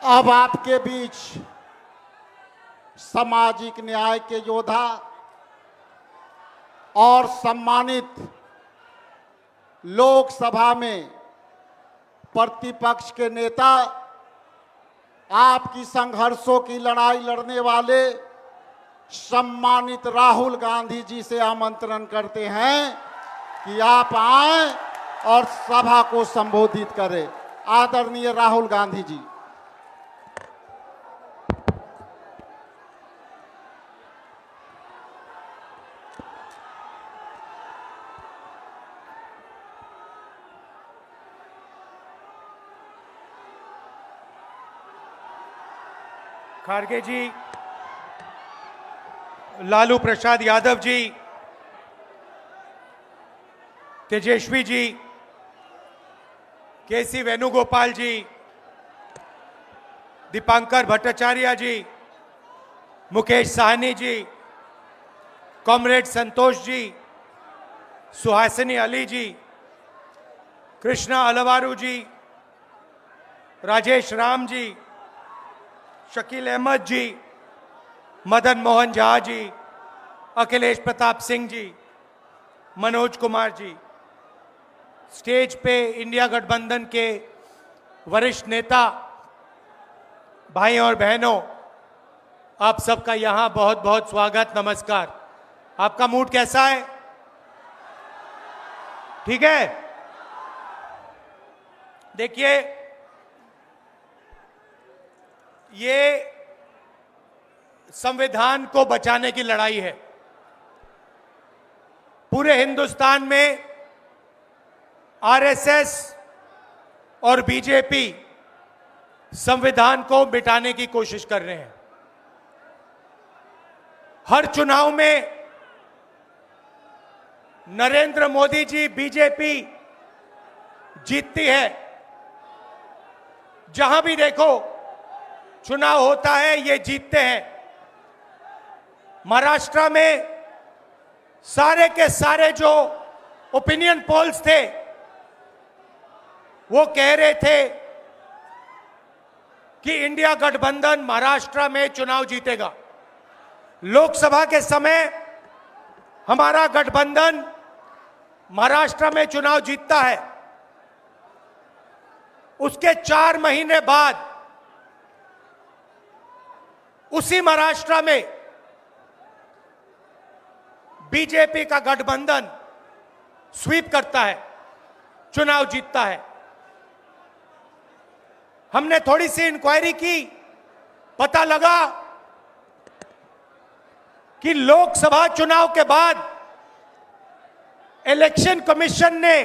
अब आपके बीच सामाजिक न्याय के योद्धा और सम्मानित लोकसभा में प्रतिपक्ष के नेता, आपकी संघर्षों की लड़ाई लड़ने वाले सम्मानित राहुल गांधी जी से आमंत्रण करते हैं कि आप आएं और सभा को संबोधित करें। आदरणीय राहुल गांधी जी। खारगे जी, लालू प्रसाद यादव जी, तेजस्वी जी, केसी वेणुगोपाल जी, दीपांकर भट्टाचार्य जी, मुकेश साहनी जी, कॉमरेड संतोष जी, सुहासिनी अली जी, कृष्णा अलवारू जी, राजेश राम जी, शकील अहमद जी, मदन मोहन झा जी, अखिलेश प्रताप सिंह जी, मनोज कुमार जी, स्टेज पे इंडिया गठबंधन के वरिष्ठ नेता, भाई और बहनों, आप सबका यहां बहुत बहुत स्वागत, नमस्कार। आपका मूड कैसा है? ठीक है? देखिए, ये संविधान को बचाने की लड़ाई है। पूरे हिंदुस्तान में आरएसएस और बीजेपी संविधान को मिटाने की कोशिश कर रहे हैं। हर चुनाव में नरेंद्र मोदी जी, बीजेपी जीतती है। जहां भी देखो चुनाव होता है, ये जीतते हैं। महाराष्ट्र में सारे के सारे जो ओपिनियन पोल्स थे, वो कह रहे थे कि इंडिया गठबंधन महाराष्ट्र में चुनाव जीतेगा। लोकसभा के समय हमारा गठबंधन महाराष्ट्र में चुनाव जीतता है। उसके 4 महीने बाद उसी महाराष्ट्र में बीजेपी का गठबंधन स्वीप करता है, चुनाव जीतता है। हमने थोड़ी सी इंक्वायरी की, पता लगा कि लोकसभा चुनाव के बाद इलेक्शन कमीशन ने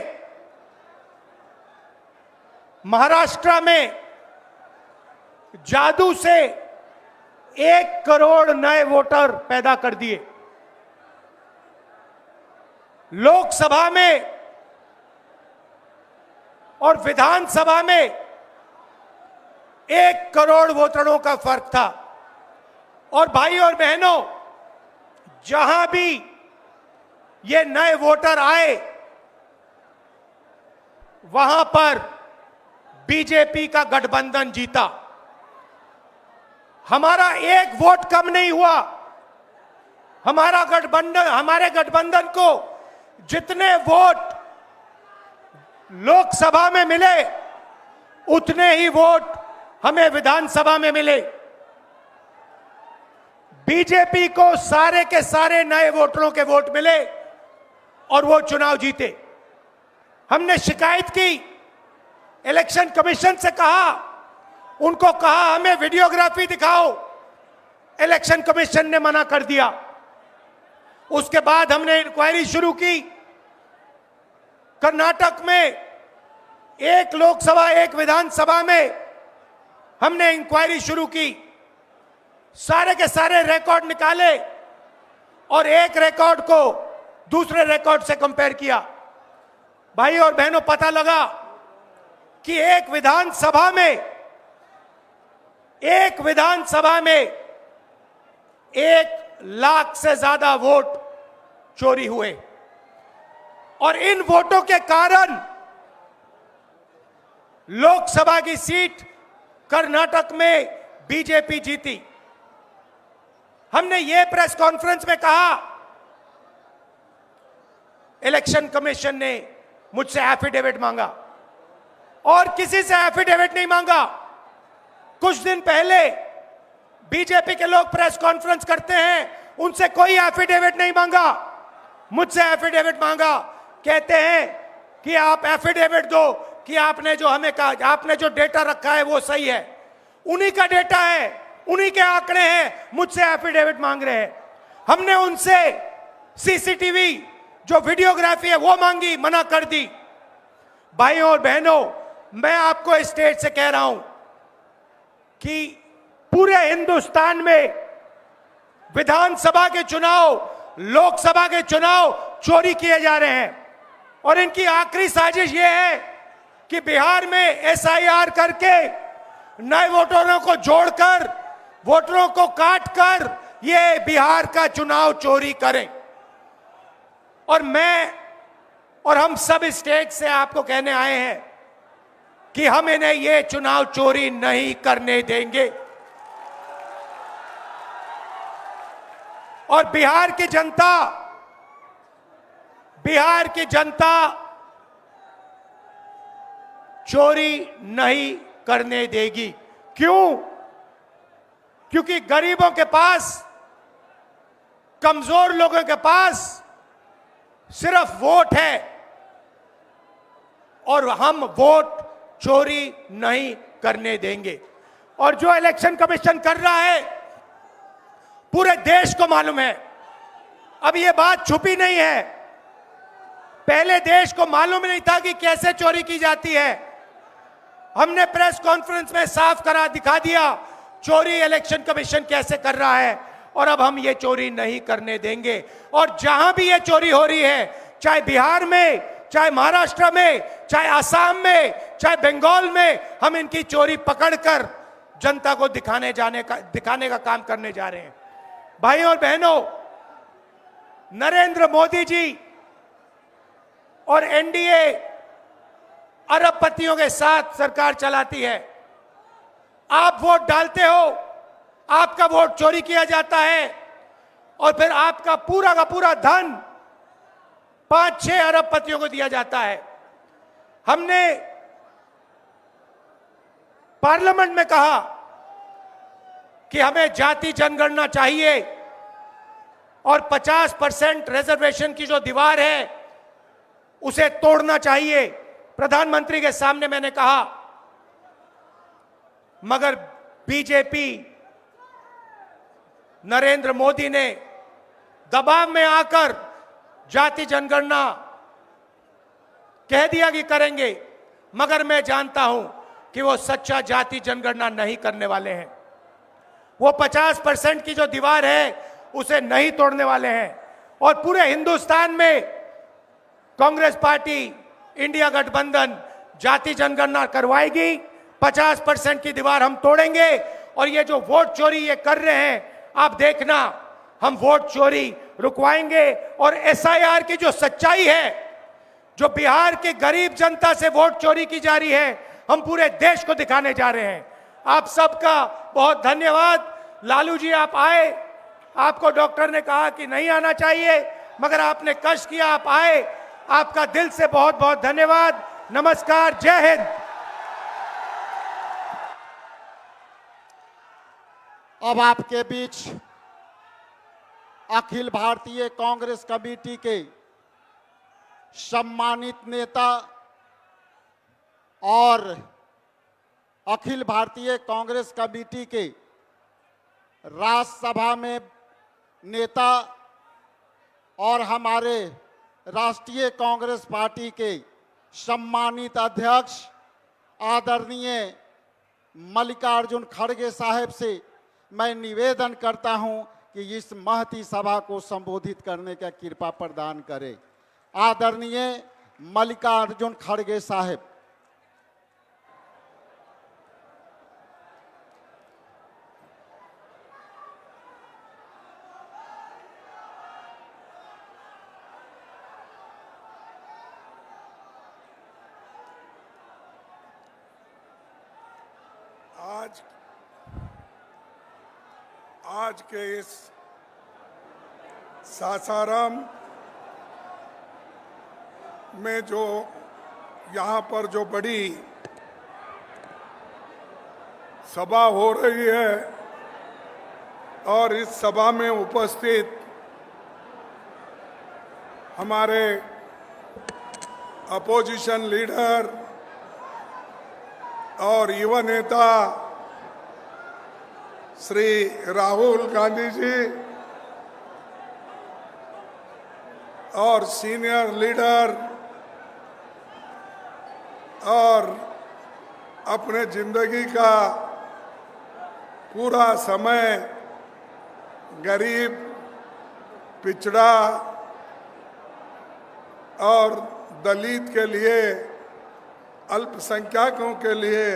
महाराष्ट्र में जादू से 1 करोड़ नए वोटर पैदा कर दिए। लोकसभा में और विधानसभा में 1 करोड़ वोटरों का फर्क था। और भाई और बहनों, जहां भी ये नए वोटर आए, वहां पर बीजेपी का गठबंधन जीता। हमारा 1 वोट कम नहीं हुआ। हमारे गठबंधन को जितने वोट लोकसभा में मिले, उतने ही वोट हमें विधानसभा में मिले। बीजेपी को सारे के सारे नए वोटरों के वोट मिले और वो चुनाव जीते। हमने शिकायत की, इलेक्शन कमीशन से कहा, उनको कहा हमें वीडियोग्राफी दिखाओ। इलेक्शन कमीशन ने मना कर दिया। उसके बाद हमने इंक्वायरी शुरू की। कर्नाटक में 1 लोकसभा 1 विधानसभा में हमने इंक्वायरी शुरू की। सारे के सारे रिकॉर्ड निकाले और एक रिकॉर्ड को दूसरे रिकॉर्ड से कंपेयर किया। भाई और बहनों, पता लगा कि एक विधानसभा में 1 लाख से ज्यादा वोट चोरी हुए। और इन वोटों के कारण लोकसभा की सीट कर्नाटक में बीजेपी जीती। हमने ये प्रेस कॉन्फ्रेंस में कहा, इलेक्शन कमीशन ने मुझसे एफिडेविट मांगा और किसी से एफिडेविट नहीं मांगा। कुछ दिन पहले बीजेपी के लोग प्रेस कॉन्फ्रेंस करते हैं, उनसे कोई एफिडेविट नहीं मांगा, मुझसे एफिडेविट मांगा। कहते हैं कि आप एफिडेविट दो कि आपने जो हमें कहा, आपने जो डेटा रखा है वो सही है। उन्हीं का डेटा है, उन्हीं के आंकड़े हैं, मुझसे एफिडेविट मांग रहे हैं। हमने उनसे सीसीटीवी जो वीडियोग्राफी है वो मांगी, मना कर दी। भाइयों और बहनों, मैं आपको इस स्टेज से कह रहा हूं कि पूरे हिंदुस्तान में विधानसभा के चुनाव, लोकसभा के चुनाव चोरी किए जा रहे हैं और इनकी आखिरी साजिश यह है कि बिहार में एसआईआर करके नए वोटरों को जोड़कर, वोटरों को काटकर ये बिहार का चुनाव चोरी करें। और मैं और हम सब स्टेज से आपको कहने आए हैं कि हम इन्हें ये चुनाव चोरी नहीं करने देंगे। और बिहार की जनता चोरी नहीं करने देगी। क्यों? क्योंकि गरीबों के पास, कमजोर लोगों के पास सिर्फ वोट है और हम वोट चोरी नहीं करने देंगे। और जो इलेक्शन कमीशन कर रहा है पूरे देश को मालूम है। अब ये बात छुपी नहीं है, पहले देश को मालूम नहीं था कि कैसे चोरी की जाती है। हमने प्रेस कॉन्फ्रेंस में साफ करा दिखा दिया चोरी इलेक्शन कमीशन कैसे कर रहा है, और अब हम ये चोरी नहीं करने देंगे। और जहां भी ये चोरी हो रही है, चाहे बिहार में, चाहे महाराष्ट्र में, चाहे असम में, चाहे बंगाल में, हम इनकी चोरी पकड़कर जनता को दिखाने का काम करने जा रहे हैं। भाइयों और बहनों, नरेंद्र मोदी जी और एनडीए अरबपतियों के साथ सरकार चलाती है। आप वोट डालते हो, आपका वोट चोरी किया जाता है और फिर आपका पूरा का पूरा धन 5-6 अरबपतियों को दिया जाता है। हमने पार्लियामेंट में कहा कि हमें जाति जनगणना चाहिए और 50% रिजर्वेशन की जो दीवार है उसे तोड़ना चाहिए। प्रधानमंत्री के सामने मैंने कहा, मगर बीजेपी, नरेंद्र मोदी ने दबाव में आकर जाति जनगणना कह दिया कि करेंगे। मगर मैं जानता हूं कि वो सच्चा जाति जनगणना नहीं करने वाले हैं। वो 50% की जो दीवार है उसे नहीं तोड़ने वाले हैं। और पूरे हिंदुस्तान में कांग्रेस पार्टी, इंडिया गठबंधन जाति जनगणना करवाएगी। 50% की दीवार हम तोड़ेंगे और ये जो वोट चोरी ये कर रहे हैं, आप देखना, हम वोट चोरी रुकवाएंगे। और एसआईआर की जो सच्चाई है, जो बिहार के गरीब जनता से वोट चोरी की जा रही है, हम पूरे देश को दिखाने जा रहे हैं। आप सबका बहुत धन्यवाद। लालू जी, आप आए, आपको डॉक्टर ने कहा कि नहीं आना चाहिए, मगर आपने कष्ट किया, आप आए। आपका दिल से बहुत बहुत धन्यवाद। नमस्कार, जय हिंद। अब आपके बीच अखिल भारतीय कांग्रेस कमेटी के सम्मानित नेता और अखिल भारतीय कांग्रेस कमेटी के राज्यसभा में नेता और हमारे राष्ट्रीय कांग्रेस पार्टी के सम्मानित अध्यक्ष आदरणीय मल्लिकार्जुन खड़गे साहब से मैं निवेदन करता हूं कि इस महती सभा को संबोधित करने का कृपा प्रदान करें। आदरणीय मल्लिकार्जुन खड़गे साहब। आज के इस सासाराम में जो यहाँ पर जो बड़ी सभा हो रही है और इस सभा में उपस्थित हमारे अपोजिशन लीडर और युवा नेता श्री राहुल गांधी जी और सीनियर लीडर और अपने जिंदगी का पूरा समय गरीब, पिछड़ा और दलित के लिए, अल्पसंख्यकों के लिए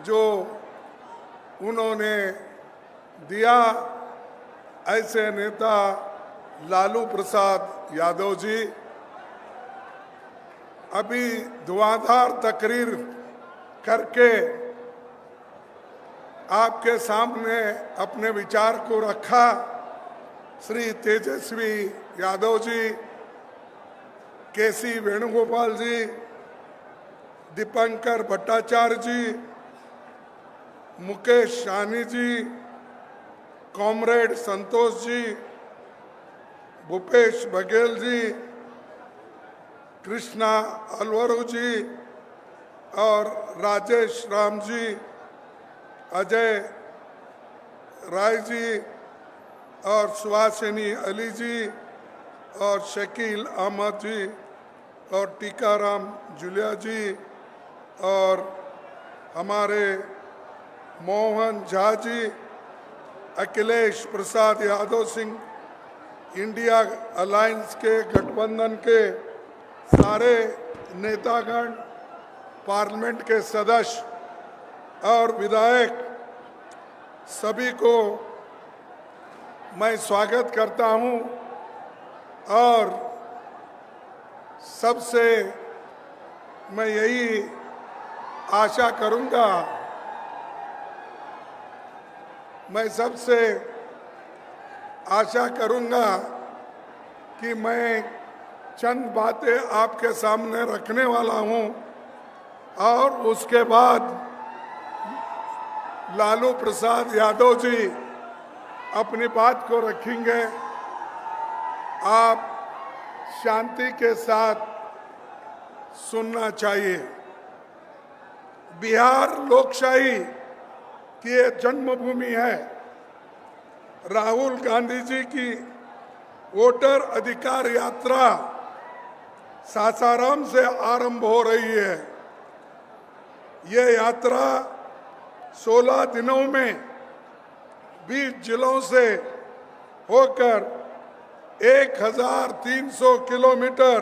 जो उन्होंने दिया, ऐसे नेता लालू प्रसाद यादव जी अभी धुआंधार तकरीर करके आपके सामने अपने विचार को रखा। श्री तेजस्वी यादव जी, केसी वेणुगोपाल जी, दीपंकर भट्टाचार्य जी, मुकेश सहनी जी, कॉमरेड संतोष जी, भूपेश बघेल जी, कृष्णा अलवरू जी और राजेश राम जी, अजय राय जी और सुहासिनी अली जी और शकील अहमद जी और टीकाराम जुलिया जी और हमारे मोहन झा जी, अखिलेश प्रसाद यादव सिंह, इंडिया अलायंस के गठबंधन के सारे नेतागण, पार्लियामेंट के सदस्य और विधायक, सभी को मैं स्वागत करता हूं और सबसे मैं यही आशा करूंगा, मैं सबसे आशा करूंगा कि मैं चंद बातें आपके सामने रखने वाला हूं और उसके बाद लालू प्रसाद यादव जी अपनी बात को रखेंगे। आप शांति के साथ सुनना चाहिए। बिहार लोकशाही की ये जन्मभूमि है। राहुल गांधी जी की वोटर अधिकार यात्रा सासाराम से आरंभ हो रही है। ये यात्रा 16 दिनों में 20 जिलों से होकर 1300 किलोमीटर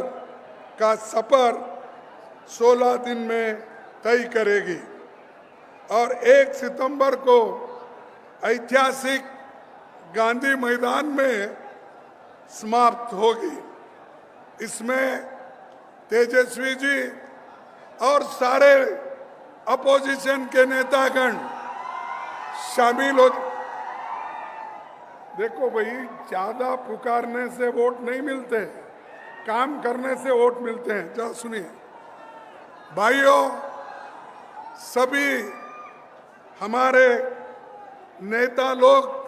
का सफर 16 दिन में तय करेगी और 1 सितंबर को ऐतिहासिक गांधी मैदान में समाप्त होगी। इसमें तेजस्वी जी और सारे अपोजिशन के नेतागण शामिल हो। देखो भाई, ज्यादा पुकारने से वोट नहीं मिलते, काम करने से वोट मिलते हैं। जरा सुनिए भाइयों, सभी हमारे नेता लोग,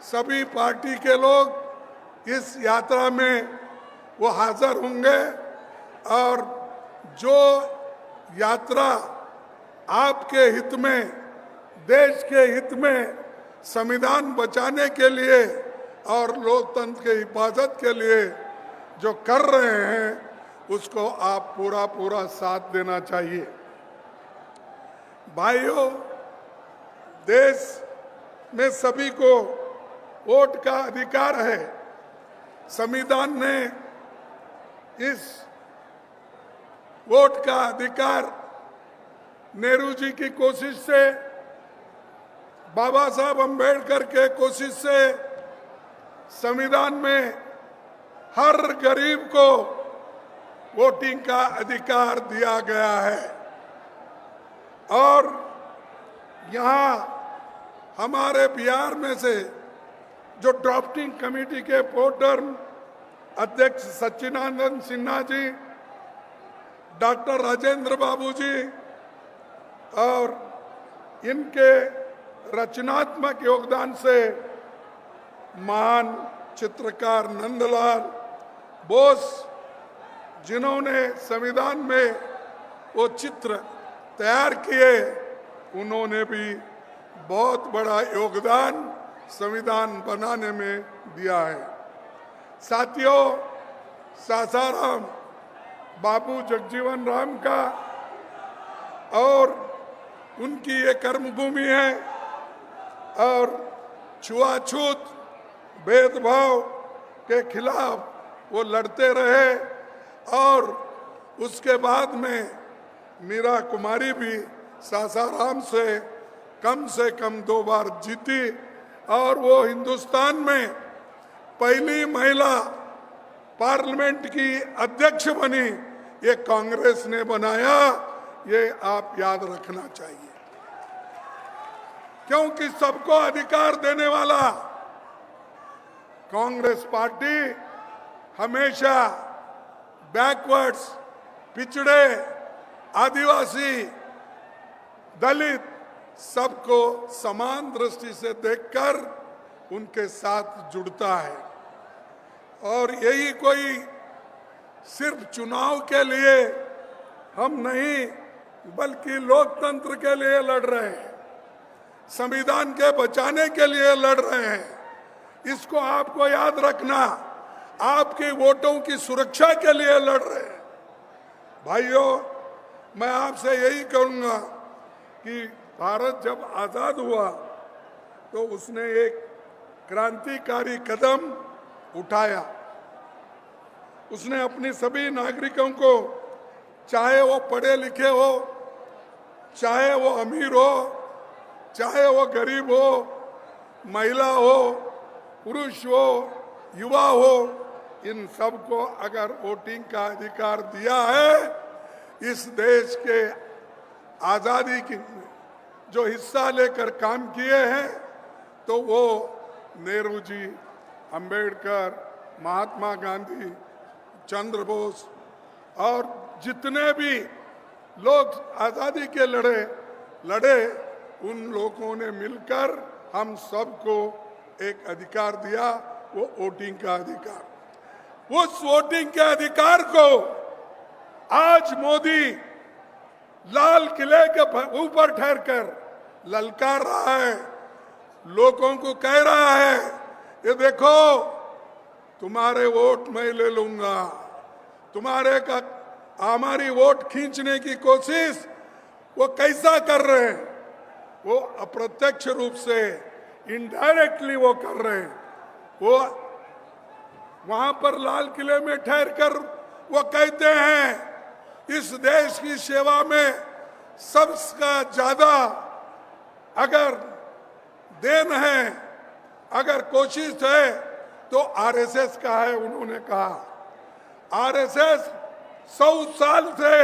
सभी पार्टी के लोग इस यात्रा में वो हाजिर होंगे और जो यात्रा आपके हित में, देश के हित में, संविधान बचाने के लिए और लोकतंत्र की हिफाजत के लिए जो कर रहे हैं उसको आप पूरा साथ देना चाहिए। भाइयों, देश में सभी को वोट का अधिकार है। संविधान ने इस वोट का अधिकार नेहरू जी की कोशिश से, बाबा साहब अम्बेडकर के कोशिश से संविधान में हर गरीब को वोटिंग का अधिकार दिया गया है और यहाँ हमारे बिहार में से जो ड्राफ्टिंग कमेटी के प्रोटर्म अध्यक्ष सच्चिदानंद सिन्हा जी, डॉक्टर राजेंद्र बाबू जी और इनके रचनात्मक योगदान से महान चित्रकार नंदलाल बोस, जिन्होंने संविधान में वो चित्र तैयार किए, उन्होंने भी बहुत बड़ा योगदान संविधान बनाने में दिया है। साथियों, सासाराम बाबू जगजीवन राम का और उनकी ये कर्मभूमि है और छुआछूत भेदभाव के खिलाफ वो लड़ते रहे और उसके बाद में मीरा कुमारी भी सासाराम से कम 2 बार जीती और वो हिंदुस्तान में पहली महिला पार्लियामेंट की अध्यक्ष बनी। ये कांग्रेस ने बनाया, ये आप याद रखना चाहिए, क्योंकि सबको अधिकार देने वाला कांग्रेस पार्टी हमेशा बैकवर्ड्स, पिछड़े, आदिवासी, दलित सबको समान दृष्टि से देखकर उनके साथ जुड़ता है। और यही कोई सिर्फ चुनाव के लिए हम नहीं, बल्कि लोकतंत्र के लिए लड़ रहे हैं, संविधान के बचाने के लिए लड़ रहे हैं। इसको आपको याद रखना, आपके वोटों की सुरक्षा के लिए लड़ रहे हैं। भाइयों, मैं आपसे यही कहूंगा कि भारत जब आजाद हुआ तो उसने एक क्रांतिकारी कदम उठाया। उसने अपने सभी नागरिकों को, चाहे वो पढ़े लिखे हो, चाहे वो अमीर हो, चाहे वो गरीब हो, महिला हो, पुरुष हो, युवा हो, इन सबको अगर वोटिंग का अधिकार दिया है। इस देश के आजादी की जो हिस्सा लेकर काम किए हैं, तो वो नेहरू जी, अंबेडकर, महात्मा गांधी, चंद्र बोस और जितने भी लोग आजादी के लड़े, उन लोगों ने मिलकर हम सबको एक अधिकार दिया, वो वोटिंग का अधिकार। उस वोटिंग के अधिकार को आज मोदी लाल किले के ऊपर ठहरकर ललकार रहा है, लोगों को कह रहा है, ये देखो तुम्हारे वोट मैं ले लूंगा। हमारी वोट खींचने की कोशिश वो कैसा कर रहे हैं? वो अप्रत्यक्ष रूप से, इनडायरेक्टली वो कर रहे हैं। वो वहां पर लाल किले में ठहर कर वो कहते हैं इस देश की सेवा में सबसे ज्यादा अगर देन है, अगर कोशिश है तो आरएसएस का है। उन्होंने कहा आरएसएस 100 साल से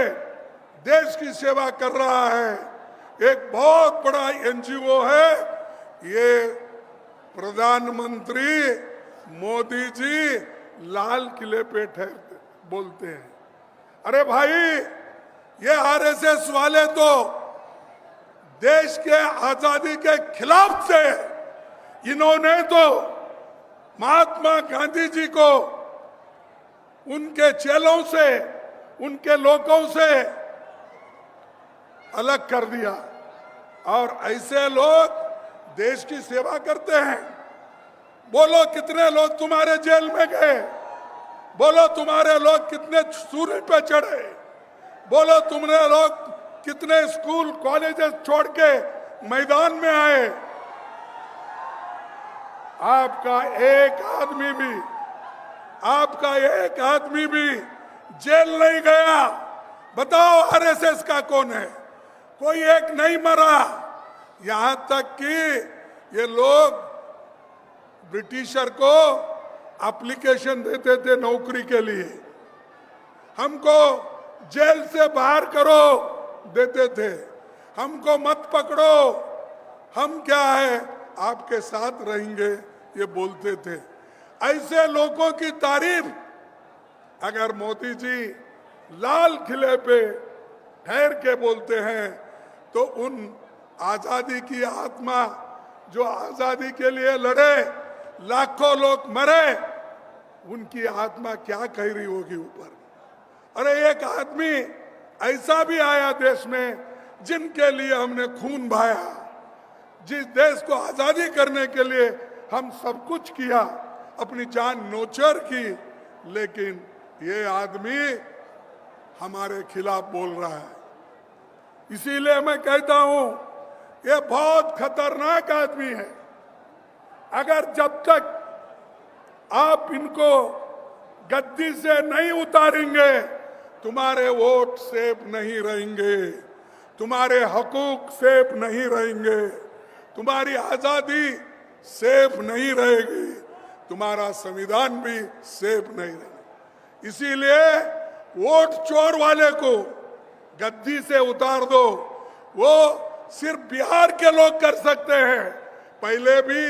देश की सेवा कर रहा है, एक बहुत बड़ा एनजीओ है। ये प्रधानमंत्री मोदी जी लाल किले पे ठहरते बोलते हैं। अरे भाई, ये आरएसएस वाले तो देश के आजादी के खिलाफ थे। इन्होंने तो महात्मा गांधी जी को उनके चेलों से, उनके लोगों से अलग कर दिया। और ऐसे लोग देश की सेवा करते हैं। बोलो कितने लोग तुम्हारे जेल में गए, बोलो तुम्हारे लोग कितने सूरज पे चढ़े, बोलो तुमने लोग कितने स्कूल कॉलेजेस छोड़ के मैदान में आए। आपका एक आदमी भी जेल नहीं गया। बताओ आरएसएस का कौन है? कोई एक नहीं मरा। यहां तक कि ये लोग ब्रिटिशर को एप्लीकेशन देते थे नौकरी के लिए, हमको जेल से बाहर करो देते थे, हमको मत पकड़ो हम क्या है आपके साथ रहेंगे, ये बोलते थे। ऐसे लोगों की तारीफ अगर मोदी जी लाल किले पे ठहर के बोलते हैं तो उन आजादी की आत्मा जो आजादी के लिए लड़े, लाखों लोग मरे, उनकी आत्मा क्या कह रही होगी ऊपर। अरे एक आदमी ऐसा भी आया देश में जिनके लिए हमने खून बहाया, जिस देश को आजादी करने के लिए हम सब कुछ किया, अपनी जान नोचर की, लेकिन ये आदमी हमारे खिलाफ बोल रहा है। इसीलिए मैं कहता हूं ये बहुत खतरनाक आदमी है। अगर जब तक आप इनको गद्दी से नहीं उतारेंगे, तुम्हारे वोट सेफ नहीं रहेंगे, तुम्हारे हकूक सेफ नहीं रहेंगे, तुम्हारी आजादी सेफ नहीं रहेगी, तुम्हारा संविधान भी सेफ नहीं रहेगा। इसीलिए वोट चोर वाले को गद्दी से उतार दो। वो सिर्फ बिहार के लोग कर सकते हैं। पहले भी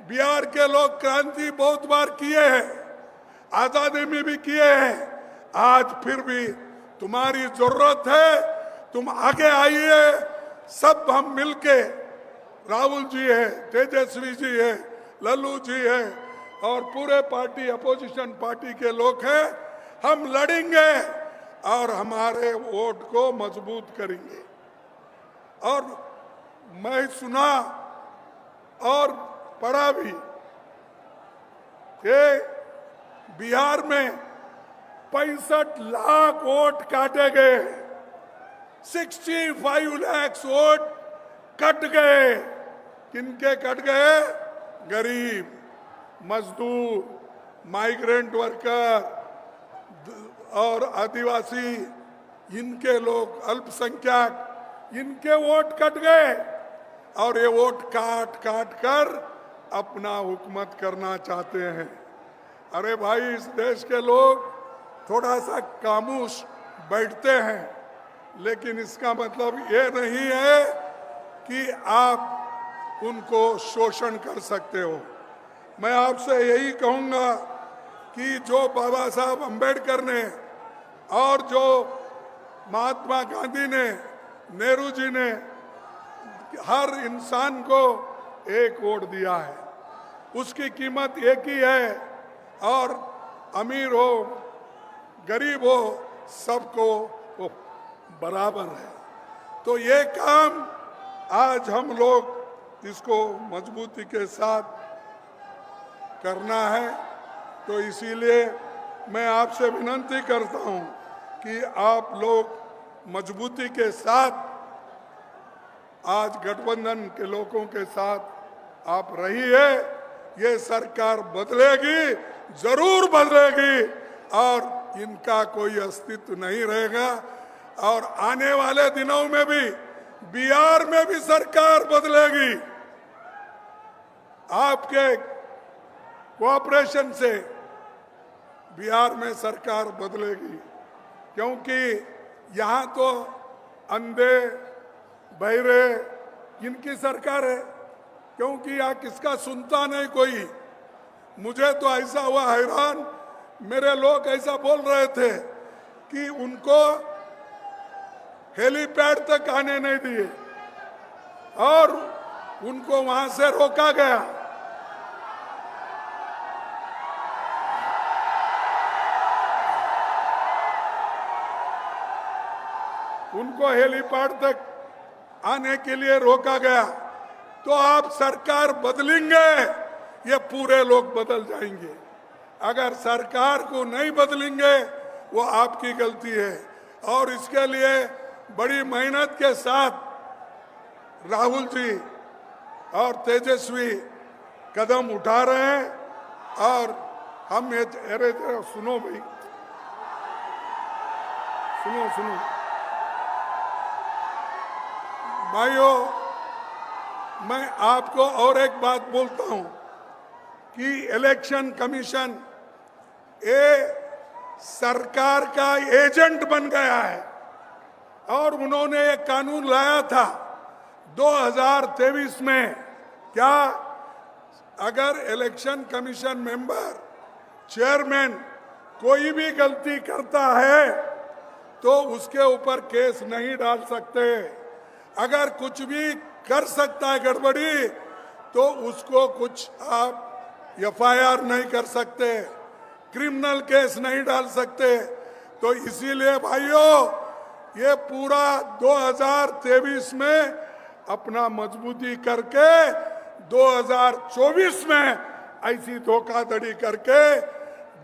बिहार के लोग क्रांति बहुत बार किए हैं, आजादी में भी किए हैं। आज फिर भी तुम्हारी जरूरत है, तुम आगे आइए। सब हम मिलके, राहुल जी है, तेजस्वी जी है, लल्लू जी है और पूरे पार्टी अपोजिशन पार्टी के लोग हैं, हम लड़ेंगे और हमारे वोट को मजबूत करेंगे। और मैं सुना और पढ़ा भी कि बिहार में 65 लाख वोट काटे गए, 65 लाख वोट कट गए। किनके कट गए? गरीब, मजदूर, माइग्रेंट वर्कर और आदिवासी, इनके लोग, अल्पसंख्यक, इनके वोट कट गए और ये वोट काट काट कर अपना हुकूमत करना चाहते हैं। अरे भाई, इस देश के लोग थोड़ा सा खामोश बैठते हैं, लेकिन इसका मतलब ये नहीं है कि आप उनको शोषण कर सकते हो। मैं आपसे यही कहूंगा कि जो बाबा साहब अंबेडकर ने और जो महात्मा गांधी ने, नेहरू जी ने हर इंसान को एक वोट दिया है, उसकी कीमत एक ही है और अमीर हो गरीब हो सबको वो बराबर है। तो ये काम आज हम लोग इसको मजबूती के साथ करना है। तो इसीलिए मैं आपसे विनती करता हूं कि आप लोग मजबूती के साथ आज गठबंधन के लोगों के साथ आप रहिए। ये सरकार बदलेगी, जरूर बदलेगी और इनका कोई अस्तित्व नहीं रहेगा। और आने वाले दिनों में भी बिहार में भी सरकार बदलेगी। आपके कोऑपरेशन से बिहार में सरकार बदलेगी, क्योंकि यहाँ तो अंधे बहरे इनकी सरकार है, क्योंकि यहाँ किसका सुनता नहीं कोई। मुझे तो ऐसा हुआ हैरान, मेरे लोग ऐसा बोल रहे थे कि उनको हेलीपैड तक आने नहीं दिए और उनको वहां से रोका गया। उनको हेलीपैड तक आने के लिए रोका गया। तो आप सरकार बदलेंगे, ये पूरे लोग बदल जाएंगे। अगर सरकार को नहीं बदलेंगे वो आपकी गलती है। और इसके लिए बड़ी मेहनत के साथ राहुल जी और तेजस्वी कदम उठा रहे हैं। और हम ये, अरे सुनो भाई, सुनो भाइयों, मैं आपको और एक बात बोलता हूं कि इलेक्शन कमीशन ये सरकार का एजेंट बन गया है। और उन्होंने एक कानून लाया था 2023 में क्या अगर इलेक्शन कमीशन मेंबर, चेयरमैन कोई भी गलती करता है तो उसके ऊपर केस नहीं डाल सकते। अगर कुछ भी कर सकता है गड़बड़ी तो उसको कुछ आप एफआईआर नहीं कर सकते, क्रिमिनल केस नहीं डाल सकते। तो इसीलिए भाइयों ये पूरा 2023 में अपना मजबूती करके 2024 में ऐसी धोखाधड़ी करके,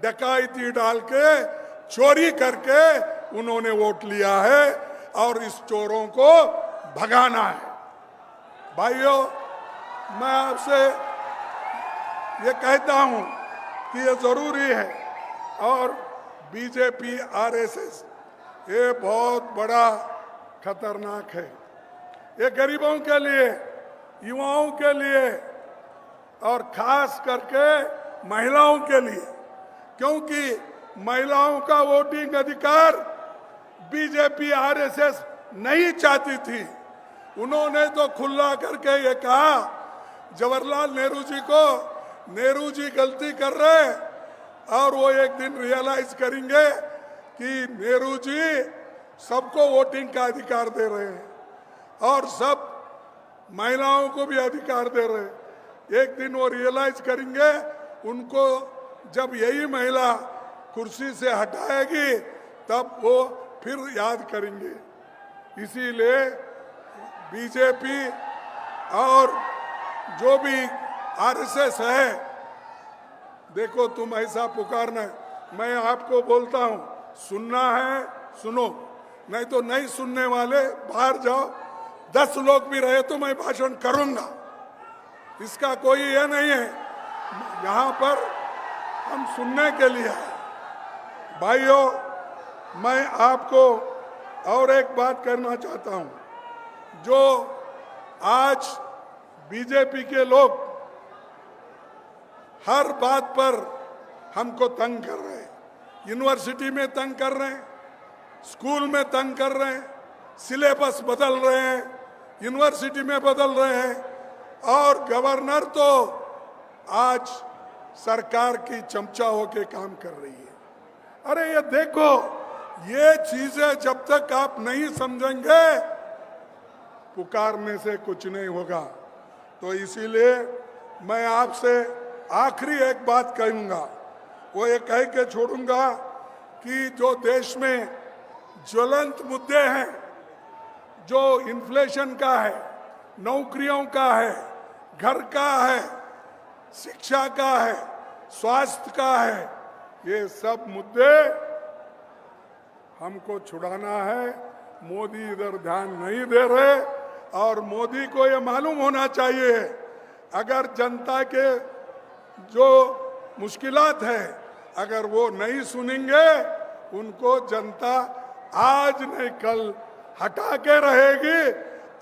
डकैती डाल के, चोरी करके उन्होंने वोट लिया है और इस चोरों को भगाना है। भाइयों मैं आपसे ये कहता हूं कि ये जरूरी है और बीजेपी आरएसएस ये बहुत बड़ा खतरनाक है। ये गरीबों के लिए, युवाओं के लिए और खास करके महिलाओं के लिए, क्योंकि महिलाओं का वोटिंग अधिकार बीजेपी आरएसएस नहीं चाहती थी। उन्होंने तो खुला करके ये कहा जवाहरलाल नेहरू जी को, नेहरू जी गलती कर रहे और वो एक दिन रियलाइज करेंगे कि नेहरू जी सबको वोटिंग का अधिकार दे रहे हैं और सब महिलाओं को भी अधिकार दे रहे हैं। एक दिन वो रियलाइज करेंगे, उनको जब यही महिला कुर्सी से हटाएगी तब वो फिर याद करेंगे। इसीलिए बीजेपी और जो भी आरएसएस है, देखो तुम ऐसा पुकारना, मैं आपको बोलता हूं सुनना है सुनो, नहीं तो नहीं सुनने वाले बाहर जाओ। 10 लोग भी रहे तो मैं भाषण करूंगा, इसका कोई ये नहीं है। यहाँ पर हम सुनने के लिए हैं। भाइयों मैं आपको और एक बात करना चाहता हूं, जो आज बीजेपी के लोग हर बात पर हमको तंग कर रहे हैं, यूनिवर्सिटी में तंग कर रहे हैं, स्कूल में तंग कर रहे हैं, सिलेबस बदल रहे हैं, यूनिवर्सिटी में बदल रहे हैं और गवर्नर तो आज सरकार की चमचा होके काम कर रही है। अरे ये देखो, ये चीजें जब तक आप नहीं समझेंगे पुकारने से कुछ नहीं होगा। तो इसीलिए मैं आपसे आखिरी एक बात कहूंगा, वो ये कह के छोड़ूंगा कि जो देश में ज्वलंत मुद्दे हैं, जो इन्फ्लेशन का है, नौकरियों का है, घर का है, शिक्षा का है, स्वास्थ्य का है, ये सब मुद्दे हमको छुड़ाना है। मोदी इधर ध्यान नहीं दे रहे और मोदी को ये मालूम होना चाहिए अगर जनता के जो मुश्किलात है अगर वो नहीं सुनेंगे, उनको जनता आज नहीं कल हटा के रहेगी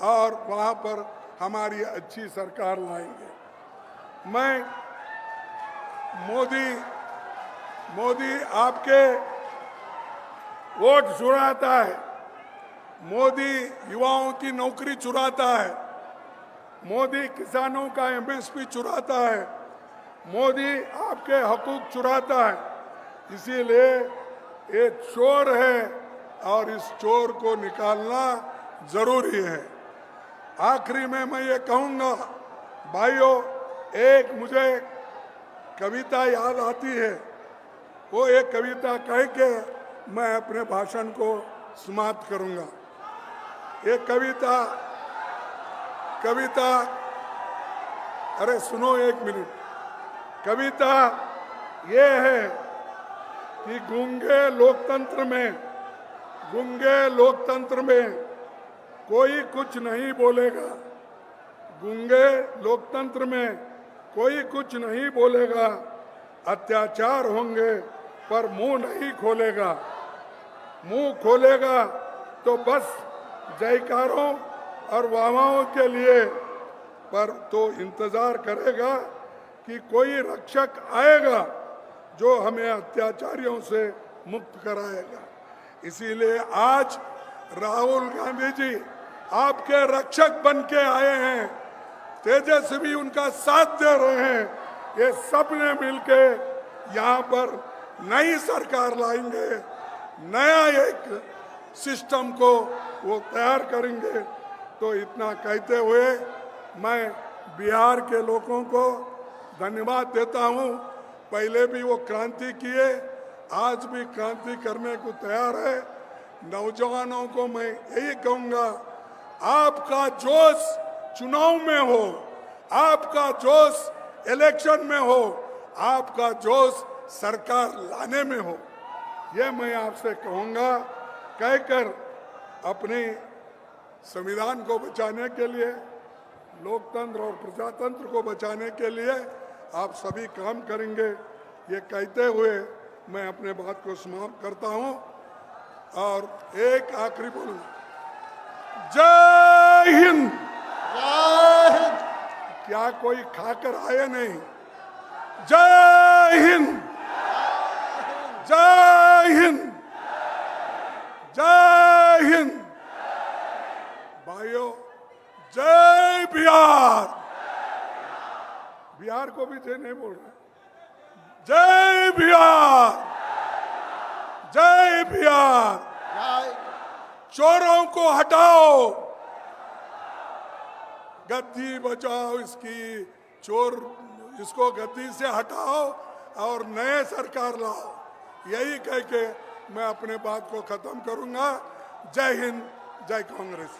और वहां पर हमारी अच्छी सरकार लाएंगे। मैं मोदी आपके वोट चुराता है, मोदी युवाओं की नौकरी चुराता है, मोदी किसानों का एमएसपी चुराता है, मोदी आपके हकूक चुराता है। इसीलिए ये चोर है और इस चोर को निकालना जरूरी है। आखिरी में मैं ये कहूंगा भाइयों, एक मुझे कविता याद आती है, वो एक कविता कह के मैं अपने भाषण को समाप्त करूंगा। ये कविता अरे सुनो एक मिनट। कविता ये है कि गूंगे लोकतंत्र में कोई कुछ नहीं बोलेगा, गूंगे लोकतंत्र में कोई कुछ नहीं बोलेगा, अत्याचार होंगे पर मुंह नहीं खोलेगा, मुंह खोलेगा तो बस जयकारों और वाहवाहों के लिए, पर तो इंतजार करेगा कि कोई रक्षक आएगा जो हमें अत्याचारियों से मुक्त कराएगा। इसीलिए आज राहुल गांधी जी आपके रक्षक बन के आए हैं, तेजस्वी उनका साथ दे रहे हैं। ये सब ने मिलके यहाँ पर नई सरकार लाएंगे, नया एक सिस्टम को वो तैयार करेंगे। तो इतना कहते हुए मैं बिहार के लोगों को धन्यवाद देता हूँ। पहले भी वो क्रांति किए, आज भी क्रांति करने को तैयार है। नौजवानों को मैं यही कहूँगा, आपका जोश चुनाव में हो, आपका जोश इलेक्शन में हो, आपका जोश सरकार लाने में हो, ये मैं आपसे कहूँगा। कहकर अपने संविधान को बचाने के लिए, लोकतंत्र और प्रजातंत्र को बचाने के लिए आप सभी काम करेंगे, ये कहते हुए मैं अपने बात को समाप्त करता हूँ। और एक आखिरी बोलूँगा, जय हिंद। जय हिंद। क्या कोई खाकर आए नहीं? जय हिंद, जय हिंद, जय हिंद। भाइयों, जय बिहार। बिहार को भी जय नहीं बोल रहे। जय बिहार, जय बिहार। जय। चोरों को हटाओ, गद्दी बचाओ, इसकी चोर इसको गद्दी से हटाओ और नए सरकार लाओ। यही कह के मैं अपने बात को खत्म करूंगा। जय हिंद, जय कांग्रेस।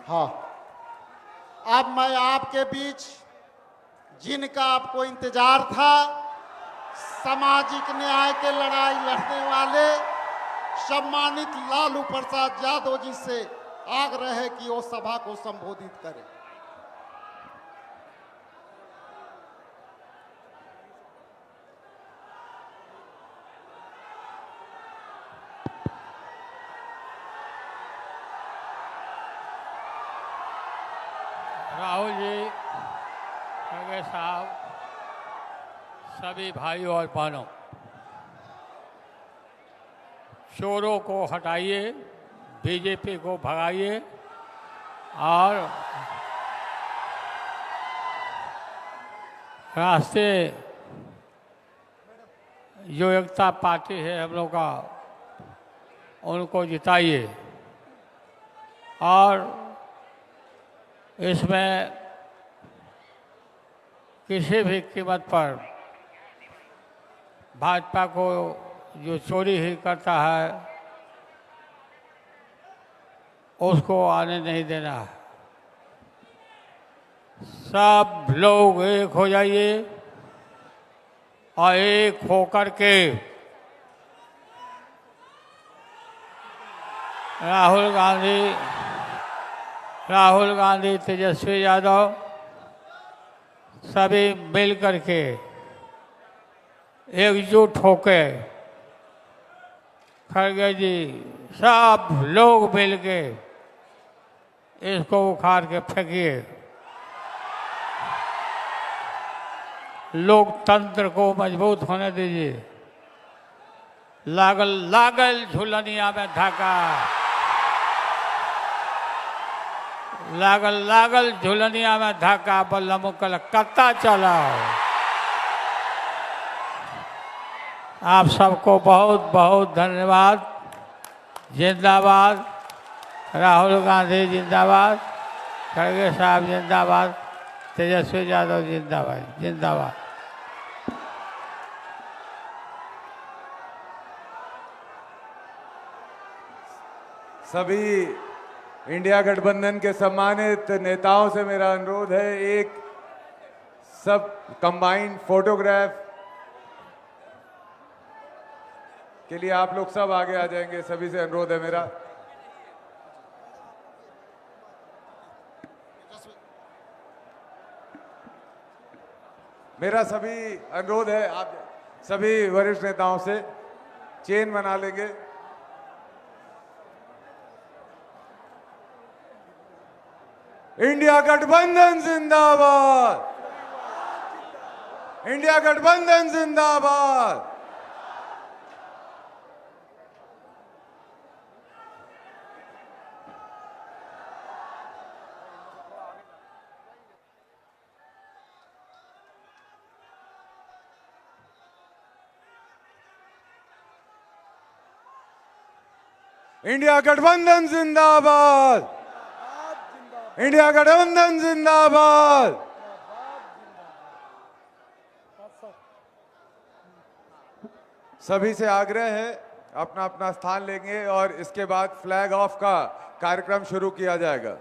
हाँ, अब मैं आपके बीच जिनका आपको इंतजार था, सामाजिक न्याय के लड़ाई लड़ने वाले सम्मानित लालू प्रसाद यादव जी से आग्रह है कि वो सभा को संबोधित करें। राहुल जी, खड़गे साहब, सभी भाइयों और बहनों, चोरों को हटाइए, बीजेपी को भगाइए और राष्ट्रीय जो एकता पार्टी है हम लोग का, उनको जिताइए। और इसमें किसी भी कीमत पर भाजपा को जो चोरी ही करता है उसको आने नहीं देना है। सब लोग एक हो जाइए और एक होकर के राहुल गांधी, तेजस्वी यादव सभी मिल करके एकजुट होके, खड़गे जी, सब लोग मिल के इसको उखाड़ के फेंकिए। लोकतंत्र को मजबूत होने दीजिए। लागल लागल झुलनिया में धाका, लागल लागल झुलनिया में धाका, बल्लम कलकत्ता चलाओ। आप सबको बहुत बहुत धन्यवाद। जिंदाबाद राहुल गांधी, जिंदाबाद खड़गे साहब, जिंदाबाद तेजस्वी यादव, जिंदाबाद जिंदाबाद। सभी इंडिया गठबंधन के सम्मानित नेताओं से मेरा अनुरोध है, एक सब कंबाइंड फोटोग्राफ के लिए आप लोग सब आगे आ जाएंगे। सभी से अनुरोध है मेरा। मेरा सभी अनुरोध है, आप सभी वरिष्ठ नेताओं से चेन बना लेंगे। इंडिया गठबंधन जिंदाबाद, इंडिया गठबंधन जिंदाबाद। इंडिया गठबंधन जिंदाबाद, इंडिया गठबंधन जिंदाबाद। सभी से आग्रह है अपना अपना स्थान लेंगे और इसके बाद फ्लैग ऑफ का कार्यक्रम शुरू किया जाएगा।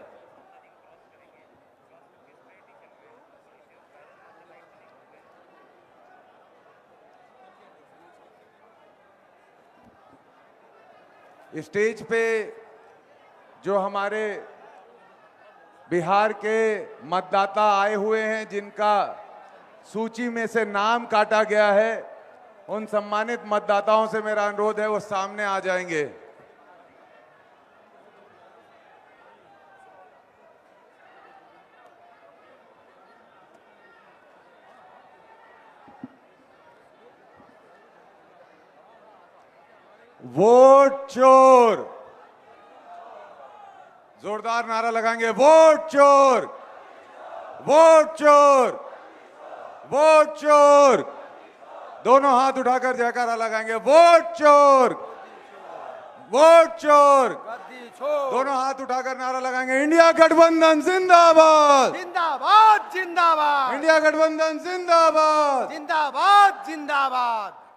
स्टेज पे जो हमारे बिहार के मतदाता आए हुए हैं, जिनका सूची में से नाम काटा गया है, उन सम्मानित मतदाताओं से मेरा अनुरोध है वो सामने आ जाएंगे। वोट चोर, जोरदार नारा लगाएंगे, वोट चोर, वोट चोर, वोट चोर। दोनों हाथ उठाकर जयकारा लगाएंगे, वोट चोर, वोट चोर। दोनों हाथ उठाकर नारा लगाएंगे, इंडिया गठबंधन जिंदाबाद, जिंदाबाद जिंदाबाद, इंडिया गठबंधन जिंदाबाद, जिंदाबाद जिंदाबाद।